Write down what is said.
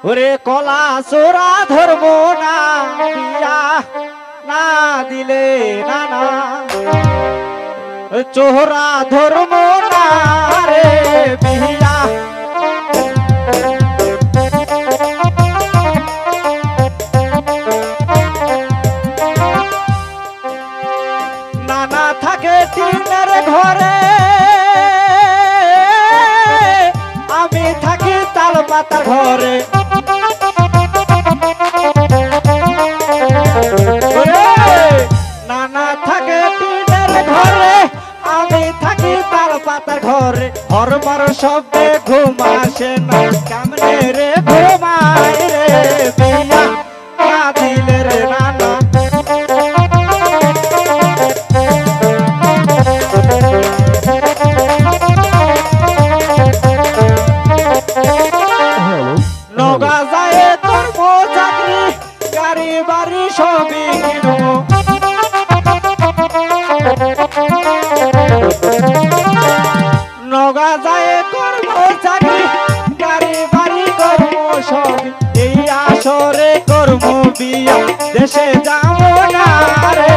ওরে কলা চোরা ধর্ম না বিয়া না দিলে না না চোরা ধর্ম না রে বিয়া নানা থাকে টিনের ঘরে আমি থাকি তাল পাতার ঘরে নানা থাকে টিনের ঘরে আমি থাকি তাল পাতার ঘরে হরমর শব্দে ঘুম আসে না কেমনে রে ঘুমায় রে বিয়া না দিলে রে নানা নগা যায় করব চাকরি গাড়ি বাড়ি সবই কিনব নগা যায় করব চাকরি গাড়ি বাড়ি করব সবই এই আসরে করব বিয়া দেশে যাব না রে